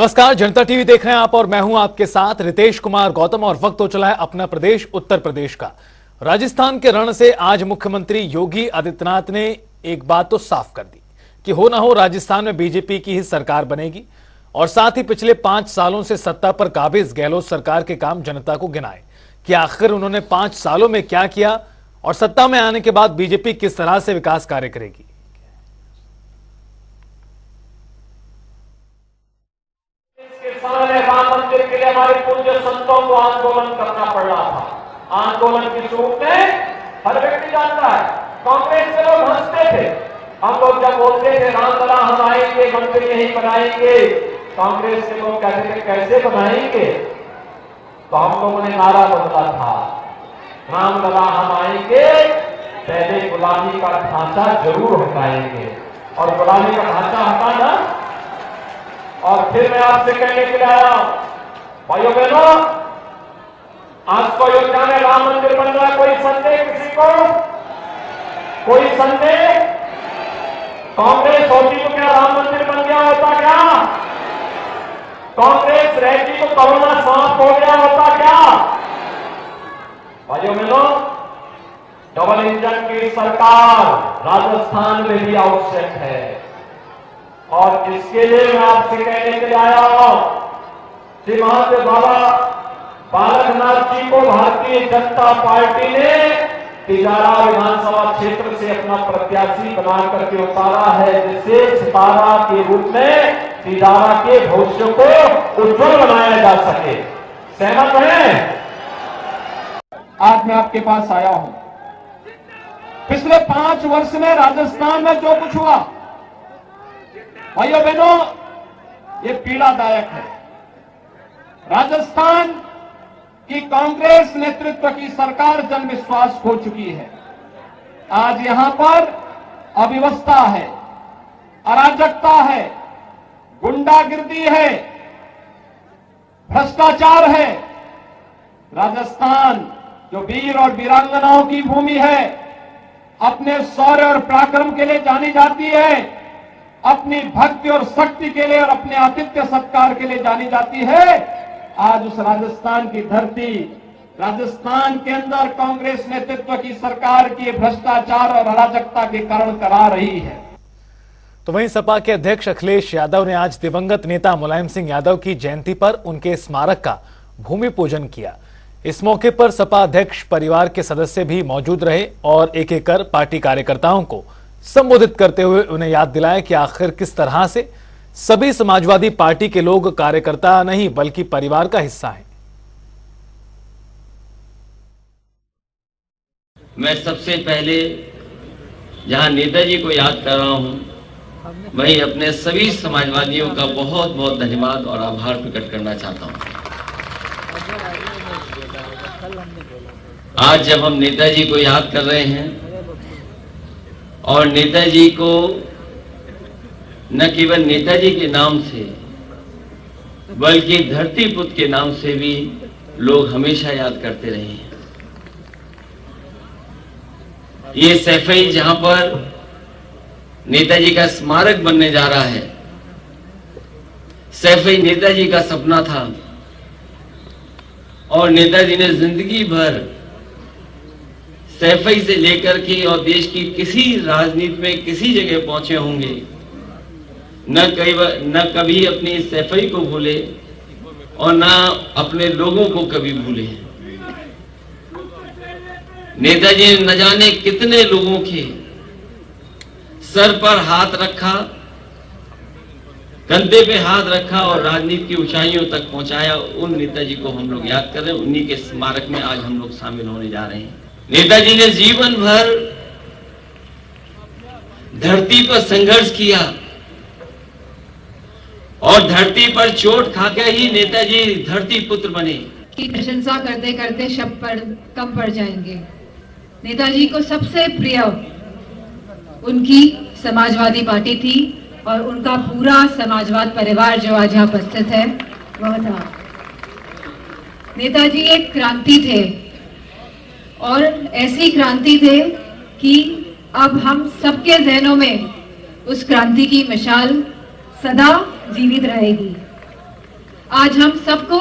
नमस्कार, जनता टीवी देख रहे हैं आप और मैं हूं आपके साथ रितेश कुमार गौतम। और वक्त हो चला है अपना प्रदेश उत्तर प्रदेश का। राजस्थान के रण से आज मुख्यमंत्री योगी आदित्यनाथ ने एक बात तो साफ कर दी कि हो ना हो राजस्थान में बीजेपी की ही सरकार बनेगी। और साथ ही पिछले 5 सालों से सत्ता पर काबिज गहलोत सरकार के काम जनता को गिनाए कि आखिर उन्होंने 5 सालों में क्या किया और सत्ता में आने के बाद बीजेपी किस तरह से विकास कार्य करेगी। राम मंदिर के लिए हमारे पूज्य संतों को आंदोलन करना पड़ रहा था। आंदोलन की स्वरूप में हर व्यक्ति जानता है, कांग्रेस के लोग हंसते थे। हम लोग जब बोलते थे रामलला हम आएंगे, मंदिर यहीं बनाएंगे, कांग्रेस के लोग कहते थे कैसे बनाएंगे। तो हम लोगों ने नारा बदला था, रामलला हम आएंगे, पहले गुलामी का ढांचा जरूर हटाएंगे। और गुलामी का ढांचा हटाना, और फिर मैं आपसे कहने के लिए आया भाइयों बहनों, आज को अयोध्या में राम मंदिर बन रहा है, कोई संदेह किसी को? कोई संदेह? कांग्रेस होती तो क्या राम मंदिर बन गया होता क्या? कांग्रेस रहती तो कोरोना समाप्त हो गया होता क्या? भाइयों बहनों, डबल इंजन की सरकार राजस्थान में भी आवश्यक है। और इसके लिए मैं आपसे कहने के लिए आया हूं कि महादेव बाबा बालकनाथ जी को भारतीय जनता पार्टी ने तिजारा विधानसभा क्षेत्र से अपना प्रत्याशी बना करके उतारा है, जिससे सितारा के रूप में तिजारा के भविष्य को उज्जवल बनाया जा सके। सहमत हैं? आज मैं आपके पास आया हूं। पिछले 5 वर्ष में राजस्थान में जो कुछ हुआ, भाइयों बहनों, ये पीड़ादायक है। राजस्थान की कांग्रेस नेतृत्व की सरकार जन विश्वास खो चुकी है। आज यहां पर अव्यवस्था है, अराजकता है, गुंडागिर्दी है, भ्रष्टाचार है। राजस्थान जो वीर और वीरांगनाओं की भूमि है, अपने शौर्य और पराक्रम के लिए जानी जाती है, अपनी भक्ति और शक्ति के लिए और अपने आतिथ्य सत्कार के लिए जानी जाती है। आज उस राजस्थान की धरती, राजस्थान के अंदर कांग्रेस नेतृत्व की सरकार की भ्रष्टाचार और अराजकता के कारण करा रही है। तो वहीं सपा के अध्यक्ष अखिलेश यादव ने आज दिवंगत नेता मुलायम सिंह यादव की जयंती पर उनके स्मारक का भूमि पूजन किया। इस मौके पर सपा अध्यक्ष परिवार के सदस्य भी मौजूद रहे और एक एक कर पार्टी कार्यकर्ताओं को संबोधित करते हुए उन्हें याद दिलाया कि आखिर किस तरह से सभी समाजवादी पार्टी के लोग कार्यकर्ता नहीं बल्कि परिवार का हिस्सा हैं। मैं सबसे पहले जहां नेताजी को याद कर रहा हूं, वहीं अपने सभी समाजवादियों का बहुत बहुत धन्यवाद और आभार प्रकट करना चाहता हूं। आज जब हम नेताजी को याद कर रहे हैं और नेताजी को न केवल नेताजी के नाम से बल्कि धरती पुत्र के नाम से भी लोग हमेशा याद करते रहे हैं। ये सैफई जहां पर नेताजी का स्मारक बनने जा रहा है, सैफई नेताजी का सपना था और नेताजी ने जिंदगी भर सैफई से लेकर के और देश की किसी राजनीति में किसी जगह पहुंचे होंगे, न कभी अपनी सैफई को भूले और न अपने लोगों को कभी भूले। नेताजी ने न जाने कितने लोगों के सर पर हाथ रखा, कंधे पे हाथ रखा और राजनीति की ऊंचाइयों तक पहुंचाया। उन नेताजी को हम लोग याद कर रहे हैं, उन्हीं के स्मारक में आज हम लोग शामिल होने जा रहे हैं। नेताजी ने जीवन भर धरती पर संघर्ष किया और धरती पर चोट खाकर ही नेताजी धरती पुत्र बने। की प्रशंसा करते करते शब्द कम पड़ जाएंगे। नेताजी को सबसे प्रिय उनकी समाजवादी पार्टी थी और उनका पूरा समाजवाद परिवार जो आज यहाँ उपस्थित है वह था। नेताजी एक क्रांति थे और ऐसी क्रांति थे कि अब हम सबके जहनों में उस क्रांति की मिसाल सदा जीवित रहेगी। आज हम सबको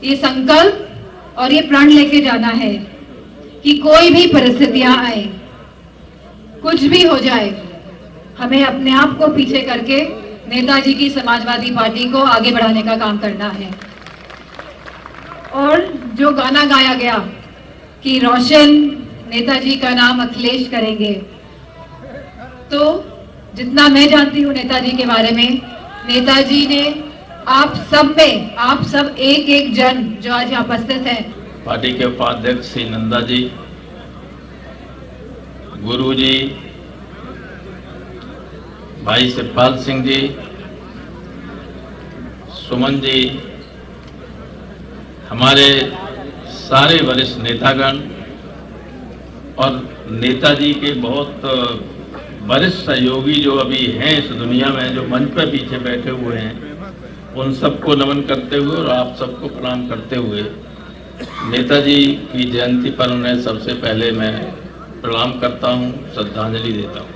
ये संकल्प और ये प्रण लेके जाना है कि कोई भी परिस्थितियां आए, कुछ भी हो जाए, हमें अपने आप को पीछे करके नेताजी की समाजवादी पार्टी को आगे बढ़ाने का काम करना है। और जो गाना गाया गया कि रोशन नेताजी का नाम अखिलेश करेंगे, तो जितना मैं जानती हूँ नेताजी के बारे में, नेताजी ने आप सब एक एक जन जो आज यहाँ उपस्थित है, पार्टी के उपाध्यक्ष श्री नंदा जी, गुरु जी, भाई शिवपाल सिंह जी, सुमन जी, हमारे सारे वरिष्ठ नेतागण और नेताजी के बहुत वरिष्ठ सहयोगी जो अभी हैं इस दुनिया में, जो मंच पर पीछे बैठे हुए हैं, उन सबको नमन करते हुए और आप सबको प्रणाम करते हुए नेताजी की जयंती पर उन्हें सबसे पहले मैं प्रणाम करता हूं, श्रद्धांजलि देता हूं।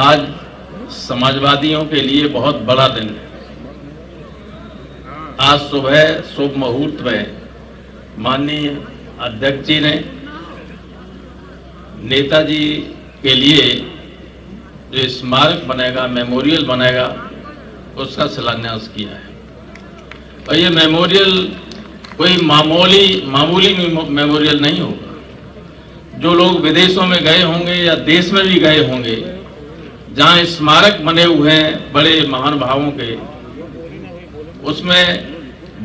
आज समाजवादियों के लिए बहुत बड़ा दिन है। आज सुबह शुभ मुहूर्त में माननीय अध्यक्ष जी ने नेताजी के लिए जो स्मारक बनेगा, मेमोरियल बनेगा, उसका शिलान्यास किया है। और ये मेमोरियल कोई मामूली मेमोरियल नहीं होगा। जो लोग विदेशों में गए होंगे या देश में भी गए होंगे, जहां स्मारक बने हुए हैं बड़े महानुभावों के, उसमें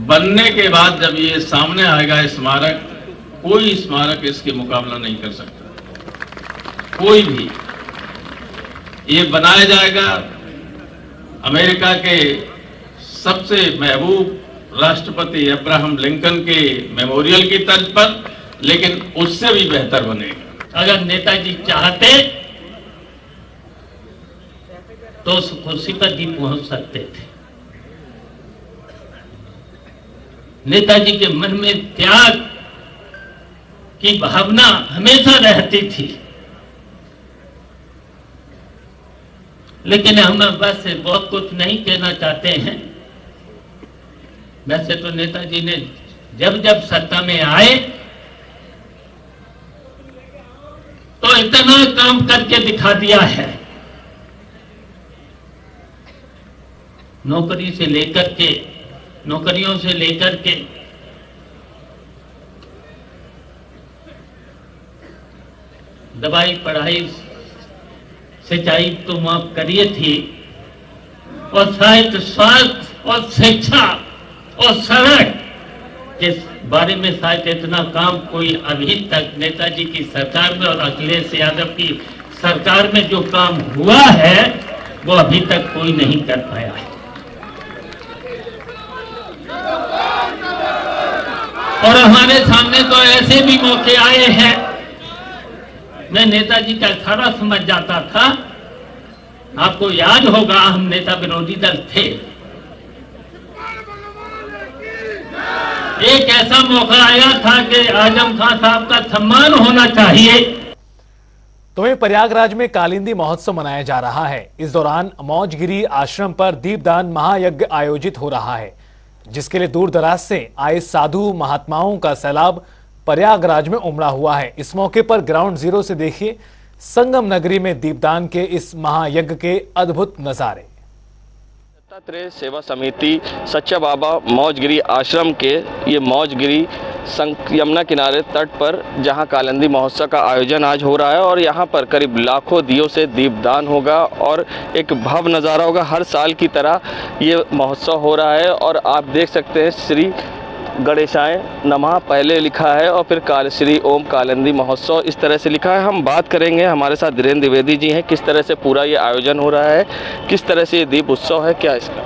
बनने के बाद जब ये सामने आएगा स्मारक, कोई स्मारक इसके मुकाबला नहीं कर सकता, कोई भी। ये बनाया जाएगा अमेरिका के सबसे महबूब राष्ट्रपति अब्राहम लिंकन के मेमोरियल की तर्ज पर, लेकिन उससे भी बेहतर बनेगा। अगर नेताजी चाहते तो उस कुर्सी पर भी पहुंच सकते थे। नेताजी के मन में त्याग की भावना हमेशा रहती थी, लेकिन हम बस बहुत कुछ नहीं कहना चाहते हैं। वैसे तो नेताजी ने जब जब सत्ता में आए तो इतना काम करके दिखा दिया है। नौकरियों से लेकर के दवाई, पढ़ाई, सिंचाई तो माफ करिए थी, और साहित्य, स्वास्थ्य और शिक्षा और सड़क के बारे में शायद इतना काम कोई अभी तक नेताजी की सरकार में और अखिलेश यादव की सरकार में जो काम हुआ है वो अभी तक कोई नहीं कर पाया है। और हमारे सामने तो ऐसे भी मौके आए हैं, मैं नेताजी का इशारा समझ जाता था। आपको याद होगा हम नेता विरोधी दल थे, एक ऐसा मौका आया था कि आजम खान साहब का सम्मान होना चाहिए। तो वहीं प्रयागराज में कालिंदी महोत्सव मनाया जा रहा है। इस दौरान मौजगिरी आश्रम पर दीपदान महायज्ञ आयोजित हो रहा है, जिसके लिए दूर दराज से आए साधु महात्माओं का सैलाब प्रयागराज में उमड़ा हुआ है। इस मौके पर ग्राउंड जीरो से देखिए संगम नगरी में दीपदान के इस महायज्ञ के अद्भुत नजारे। दत्तात्रेय सेवा समिति सच्चा बाबा मौजगिरी आश्रम के ये मौजगिरी यमुना किनारे तट पर जहां कालिंदी महोत्सव का आयोजन आज हो रहा है, और यहां पर करीब लाखों दियों से दीपदान होगा और एक भव्य नज़ारा होगा। हर साल की तरह ये महोत्सव हो रहा है और आप देख सकते हैं श्री गणेशाय नमः पहले लिखा है और फिर श्री ओम कालिंदी महोत्सव इस तरह से लिखा है। हम बात करेंगे, हमारे साथ धीरेन्द्र द्विवेदी जी हैं, किस तरह से पूरा ये आयोजन हो रहा है, किस तरह से ये दीप उत्सव है, क्या इसका?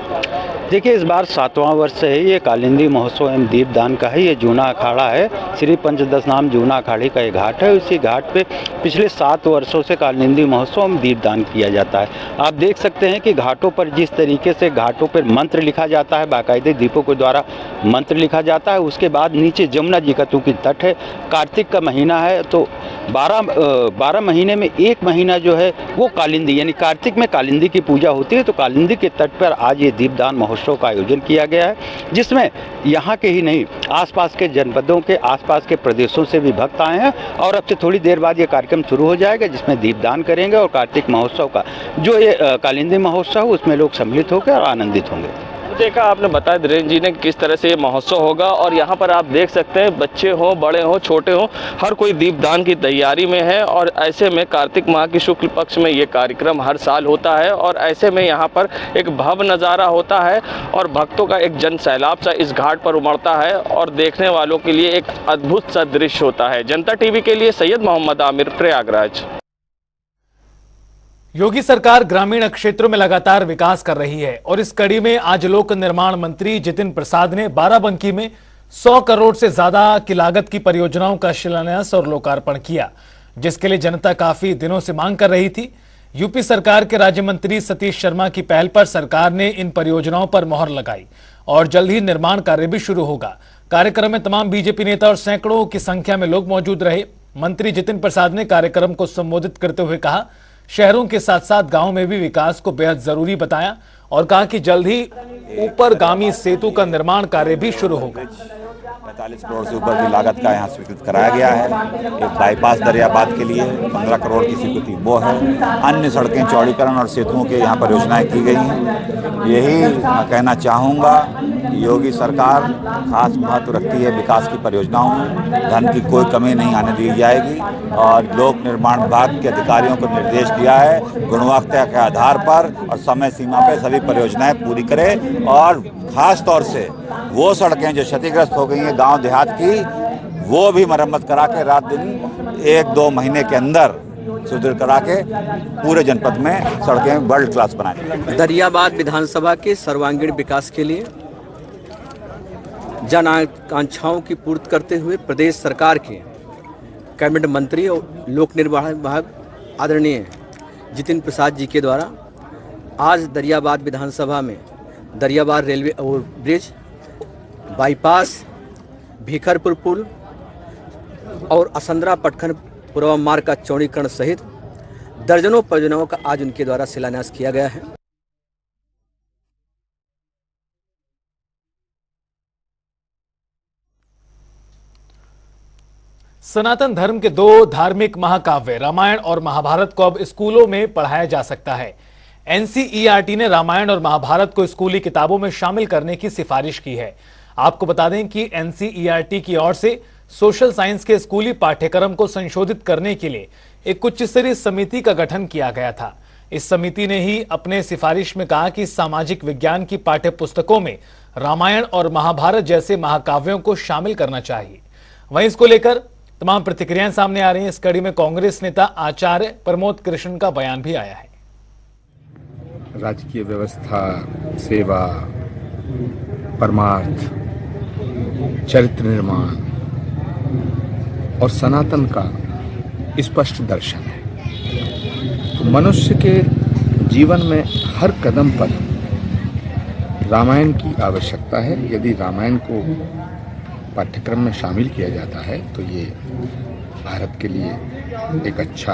देखिए, इस बार 7वां वर्ष है ये कालिंदी महोत्सव एवं दीपदान का है। ये जूना अखाड़ा है, श्री पंचदश नाम जूना अखाड़े का ये घाट है। इसी घाट पे पिछले 7 वर्षों से कालिंदी महोत्सव एवं दीपदान किया जाता है। आप देख सकते हैं कि घाटों पर जिस तरीके से घाटों पर मंत्र लिखा जाता है, बाकायदे दीपों के द्वारा मंत्र लिखा जाता है। उसके बाद नीचे जमुना जी का चूंकि तट है, कार्तिक का महीना है, तो 12 महीने में एक महीना जो है वो कालिंदी, यानी कार्तिक में कालिंदी की पूजा होती है। तो कालिंदी के तट पर आज ये दीपदान महोत्सव महोत्सव का आयोजन किया गया है, जिसमें यहाँ के ही नहीं आसपास के जनपदों के आसपास के प्रदेशों से भी भक्त आए हैं। और अब से थोड़ी देर बाद ये कार्यक्रम शुरू हो जाएगा, जिसमें दीपदान करेंगे और कार्तिक महोत्सव का जो ये कालिंदी महोत्सव उसमें लोग सम्मिलित होकर और आनंदित होंगे। देखा आपने बताया धीरेन्द्र जी ने किस तरह से ये महोत्सव होगा और यहाँ पर आप देख सकते हैं बच्चे हों, बड़े हों, छोटे हों, हर कोई दीपदान की तैयारी में है। और ऐसे में कार्तिक माह की शुक्ल पक्ष में ये कार्यक्रम हर साल होता है और ऐसे में यहाँ पर एक भव्य नज़ारा होता है और भक्तों का एक जन सैलाब सा इस घाट पर उमड़ता है और देखने वालों के लिए एक अद्भुत सा दृश्य होता है। जनता टीवी के लिए सैयद मोहम्मद आमिर, प्रयागराज। योगी सरकार ग्रामीण क्षेत्रों में लगातार विकास कर रही है और इस कड़ी में आज लोक निर्माण मंत्री जितिन प्रसाद ने बाराबंकी में 100 करोड़ से ज्यादा की लागत की परियोजनाओं का शिलान्यास और लोकार्पण किया, जिसके लिए जनता काफी दिनों से मांग कर रही थी। यूपी सरकार के राज्य मंत्री सतीश शर्मा की पहल पर सरकार ने इन परियोजनाओं पर मोहर लगाई और जल्द ही निर्माण कार्य भी शुरू होगा। कार्यक्रम में तमाम बीजेपी नेता और सैकड़ों की संख्या में लोग मौजूद रहे। मंत्री जितिन प्रसाद ने कार्यक्रम को संबोधित करते हुए कहा, शहरों के साथ साथ गांव में भी विकास को बेहद जरूरी बताया और कहा कि जल्द ही ऊपरगामी सेतु का निर्माण कार्य भी शुरू होगा। 45 करोड़ से ऊपर की लागत का यहाँ स्वीकृत कराया गया है। एक बाईपास दरियाबाद के लिए 15 करोड़ की स्वीकृति वो है। अन्य सड़कें चौड़ीकरण और सेतुओं के यहाँ परियोजनाएं की गई हैं। यही मैं कहना चाहूँगा कि योगी सरकार खास महत्व रखती है विकास की परियोजनाओं में। धन की कोई कमी नहीं आने दी जाएगी और लोक निर्माण विभाग के अधिकारियों को निर्देश दिया है गुणवत्ता के आधार पर और समय सीमा पर सभी परियोजनाएं पूरी करें और खास तौर से वो सड़कें जो क्षतिग्रस्त हो गई हैं गांव देहात की, वो भी मरम्मत करा के रात दिन 1-2 महीने के अंदर सुदृढ़ करा के पूरे जनपद में सड़कें वर्ल्ड क्लास बनाएं। दरियाबाद विधानसभा के सर्वांगीण विकास के लिए जन आकांक्षाओं की पूर्ति करते हुए प्रदेश सरकार के कैबिनेट मंत्री और लोक निर्माण विभाग आदरणीय जितिन प्रसाद जी के द्वारा आज दरियाबाद विधानसभा में Dariyabad railway over bridge, bypass, Bhikharpur पुल और असंद्रा पटखन पूर्वा मार्ग का चौड़ीकरण सहित दर्जनों परियोजनाओं का आज उनके द्वारा शिलान्यास किया गया है। सनातन धर्म के 2 धार्मिक महाकाव्य रामायण और महाभारत को अब स्कूलों में पढ़ाया जा सकता है। एनसीईआरटी ने रामायण और महाभारत को स्कूली किताबों में शामिल करने की सिफारिश की है। आपको बता दें कि एनसीईआरटी की ओर से सोशल साइंस के स्कूली पाठ्यक्रम को संशोधित करने के लिए एक उच्च स्तरीय समिति का गठन किया गया था। इस समिति ने ही अपने सिफारिश में कहा कि सामाजिक विज्ञान की पाठ्य पुस्तकों में रामायण और महाभारत जैसे महाकाव्यों को शामिल करना चाहिए। वहीं इसको लेकर तमाम प्रतिक्रियाएं सामने आ रही हैं। इस कड़ी में कांग्रेस नेता आचार्य प्रमोद कृष्ण का बयान भी आया है। राजकीय व्यवस्था, सेवा, परमार्थ, चरित्र निर्माण और सनातन का स्पष्ट दर्शन है। तो मनुष्य के जीवन में हर कदम पर रामायण की आवश्यकता है। यदि रामायण को पाठ्यक्रम में शामिल किया जाता है तो ये भारत के लिए एक अच्छा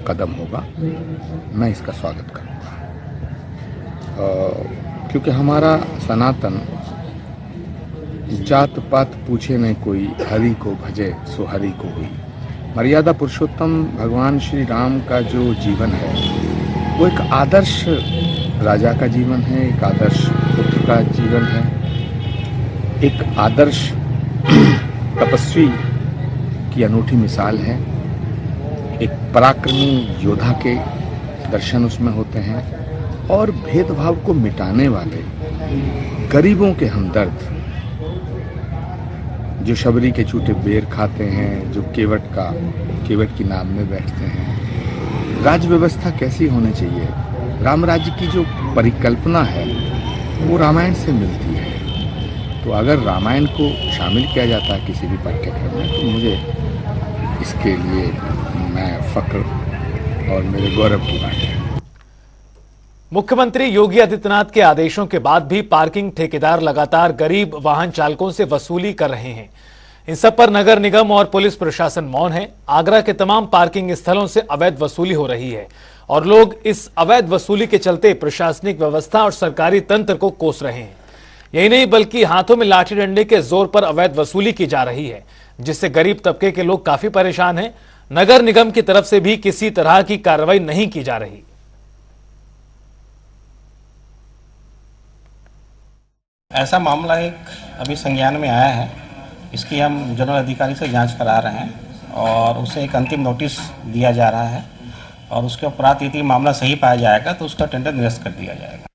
कदम होगा। मैं इसका स्वागत करूँगा क्योंकि हमारा सनातन जात पात पूछे नहीं कोई, हरि को भजे सो हरि को हुई। मर्यादा पुरुषोत्तम भगवान श्री राम का जो जीवन है वो एक आदर्श राजा का जीवन है, एक आदर्श पुत्र का जीवन है, एक आदर्श तपस्वी की अनूठी मिसाल है। एक पराक्रमी योद्धा के दर्शन उसमें होते हैं और भेदभाव को मिटाने वाले गरीबों के हमदर्द, जो शबरी के छूटे बेर खाते हैं, जो केवट की नाव में बैठते हैं। राज व्यवस्था कैसी होनी चाहिए, राम राज्य की जो परिकल्पना है वो रामायण से मिलती है। तो अगर रामायण को शामिल किया जाता है किसी भी पाठ्यक्रम में तो मुझे इसके लिए मैं फख्र और मेरे गौरव की बात है। मुख्यमंत्री योगी आदित्यनाथ के आदेशों के बाद भी पार्किंग ठेकेदार लगातार गरीब वाहन चालकों से वसूली कर रहे हैं। इन सब पर नगर निगम और पुलिस प्रशासन मौन है। आगरा के तमाम पार्किंग स्थलों से अवैध वसूली हो रही है और लोग इस अवैध वसूली के चलते प्रशासनिक व्यवस्था और सरकारी तंत्र को कोस रहे हैं। यही नहीं बल्कि हाथों में लाठी डंडे के जोर पर अवैध वसूली की जा रही है, जिससे गरीब तबके के लोग काफी परेशान हैं। नगर निगम की तरफ से भी किसी तरह की कार्रवाई नहीं की जा रही। ऐसा मामला एक अभी संज्ञान में आया है, इसकी हम जनरल अधिकारी से जांच करा रहे हैं और उसे एक अंतिम नोटिस दिया जा रहा है और उसके उपरांत यदि मामला सही पाया जाएगा तो उसका टेंडर निरस्त कर दिया जाएगा।